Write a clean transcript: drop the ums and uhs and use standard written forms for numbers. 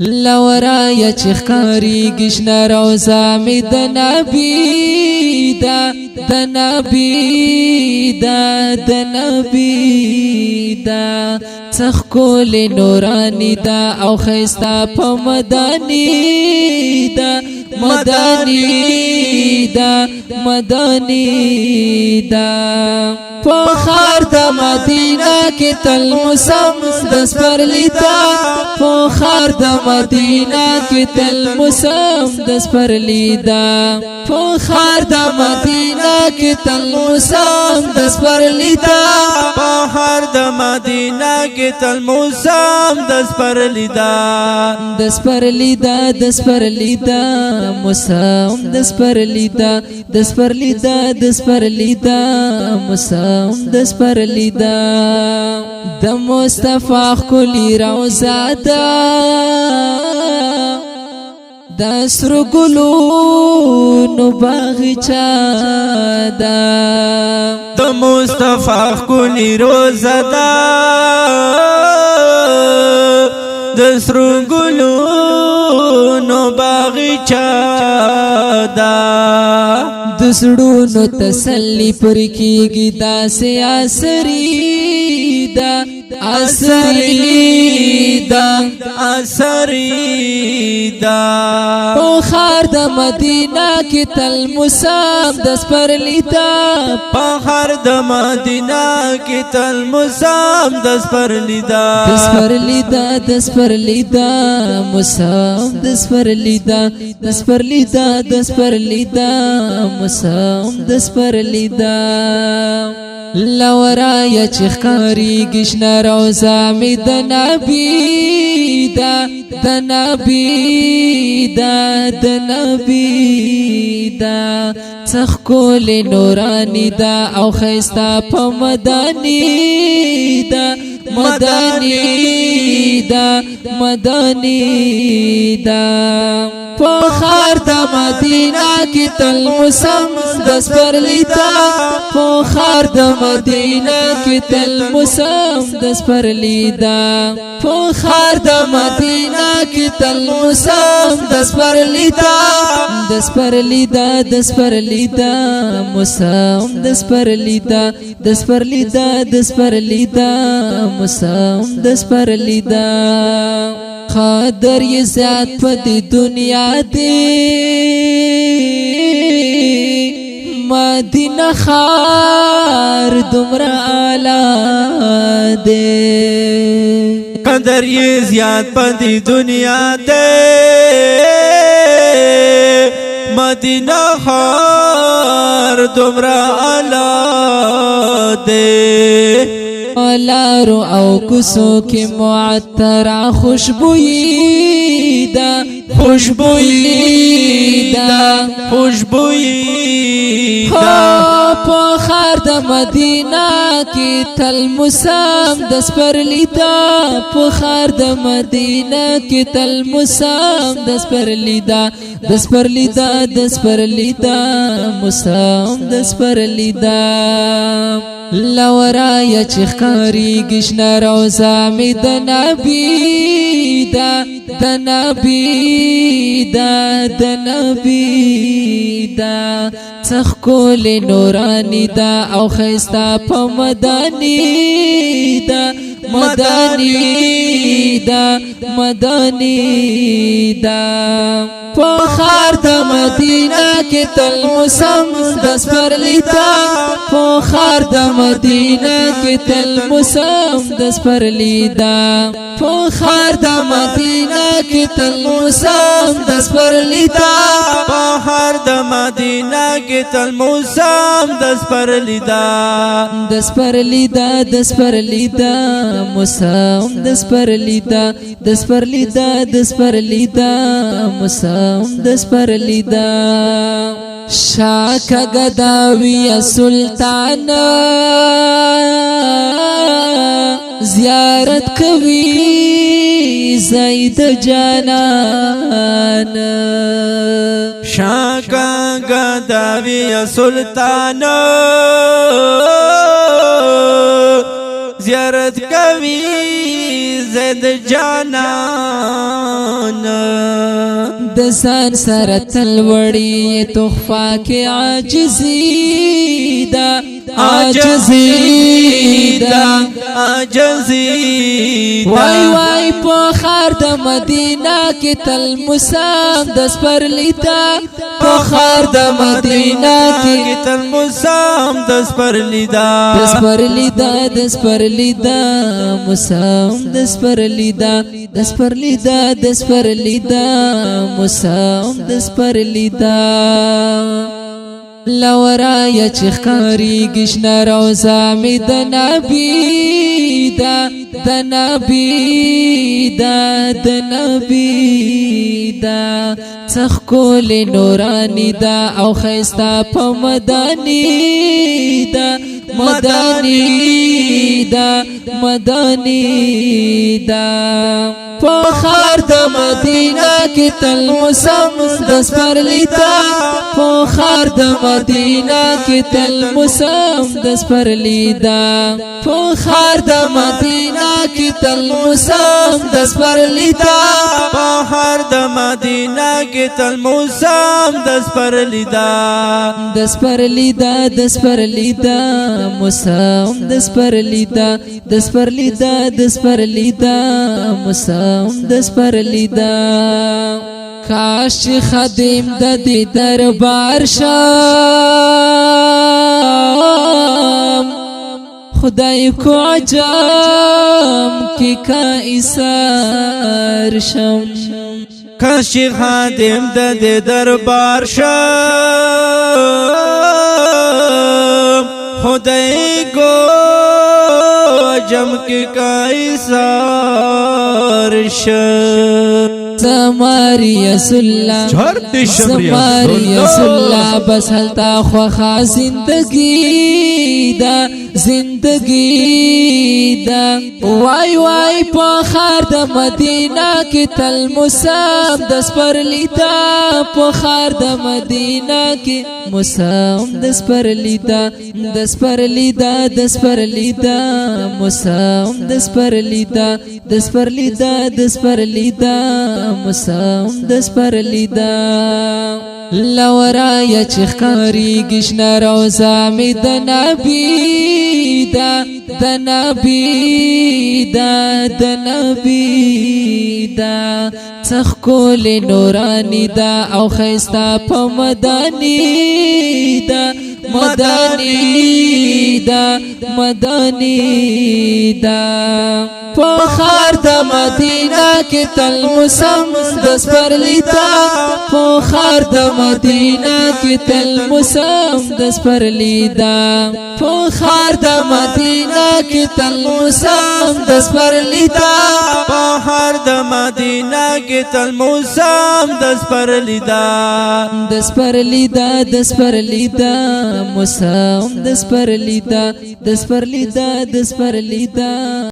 لورا چخکاری گشنا روزا می د نبی دا د نبی دا د نبی دا څخ کول نورانی دا او خيستا په مدانی دا مدانی دا مدانی دا فخر د مدینه کې تل موسم دس پر لیدا فخر د مدینه کې تل موسم دس پر لیدا فخر د مدینه کې تل موسم دس پر لیدا فخر د مدینه کې تل موسم دس پر لیدا دس پر لیدا دس پر لیدا موسم دس پر لیدا دس پر لیدا دس پر لیدا موسم دس پر لیدا د مصطفی خلی روزا دا د سر ګلونو باغچا دا د مصطفی خلی روزا دا د سر ګلونو باغچا دا د سړونو تسلی پر کیږي داسې اسری دا اسری دا اسری دا فخر د مدینه کې تل موسم دس پر لیدا فخر د مدینه کې تل موسم دس پر لیدا دس پر لیدا دس پر لیدا موسم دس پر لیدا دس پر لیدا دس پر لیدا موسم دس پر لیدا لورا چخکاری گشنا روزا می د نبی دا د نبی دا د نبی دا څخ کول نورانی دا او خيستا په مدانی دا مدانی دا مدانی دا فخر د مدینه کې تل موسم دس پر لیدا فخر د مدینه کې تل موسم دس پر لیدا فخر د مدینه کې تل موسم دس پر لیدا دس پر لیدا دس پر لیدا موسم دس پر لیدا دس پر لیدا دس پر لیدا موسم دس پر لیدا قدر یہ زیاد پدی دنیا دی مدینہ خار دمرا آلا دے قدر یہ زیاد پدی دنیا دے مدینہ خار دمرا آلا دے لارو او کوسو کې معطر خوشبوئی دا خوشبوئی دا خوشبوئی دا فخر د مدینه کې تل موسم دس پر لیدا فخر د مدینه کې تل موسم دس پر لیدا دس پر لیدا دس پر لیدا موسم دس پر لیدا لورا چخکاری گشنا روزا می د نبی دا د نبی دا د نبی دا څخ کول نورانی دا او خيستا په مدانی دا مدانی دا مدانی دا فخر د مدینه کې تل موسم دس پر لیدا فخر د مدینه کې تل موسم دس پر لیدا فخر د مدینه کې تل موسم دس پر لیدا فخر د مدینه کې تل موسم دس پر لیدا دس پر لیدا دس پر لیدا موسم دس پر لیدا دس پر لیدا دس پر لیدا موسم دس پر لیدا شاکا گداوی سلطان زیارت کوي زید جانان شاکا گداوی سلطان زیارت کوي زید جانان دسان سر تلوڑی تخفا کے عاجزی دا عاجزی دا عاجزی دا وای وای پخار د مدینہ کی تل مسام دس پر لیتا پخار د مدینہ کی تل مسام دس پر لیدا دس پر لیدا دس پر لیدا مسام دس پر لیدا دس پر لیدا دس پر لیدا مسام دس پر لیدا لورا یا چخکاری گشنا روزا می د نبی دا د نبی دا د نبی دا څخکول نورانی دا او خیستا په مدانی دا مدانی دا مدانی دا پخار د مدینہ کی تل مسم دس پر لیتا پخار د مدینہ کی تل مسم دس پر لیدا پخار د مدینہ کی تل مسم دس پر لیدا پخار د مدینہ کی تل مسم دس پر لیدا دس پر لیدا دس پر لیدا مسم دس پر لیدا دس پر لیدا دس پر لیدا مسم دس پر لیدا کاش خادم د دې دربار شام خدای کو عجم کی کا ایثار شم کاش خادم د دې دربار شام خدای کو عجم کی کا ایثار شم زماری یساللہ زماری یساللہ بس حلتا خوخا زندگی دا زندگی دا وای وای پخار د مدینہ کی تل مسام دس پر لیدا پخار د مدینہ کی مسام دس پر لیدا دس پر لیدا دس پر لیدا مسام دس پر لیدا دس پر لیدا دس پر لیدا مسام دس پر لیدا لورا یا چخکاری گشنا روزا می د نبی دا د نبی دا د نبی دا څخکول نورانی دا او خیستا په مدانی دا مدانی دا مدانی دا پخار د مدینہ کی تل مسم دس پر لیدا پخار د مدینہ کی تل مسم دس پر لیدا پخار د مدینہ کی تل مسم دس پر لیدا پخار د مدینہ کی تل مسم دس پر لیدا دس پر لیدا دس پر لیدا مسم دس پر لیدا دس پر لیدا دس پر لیدا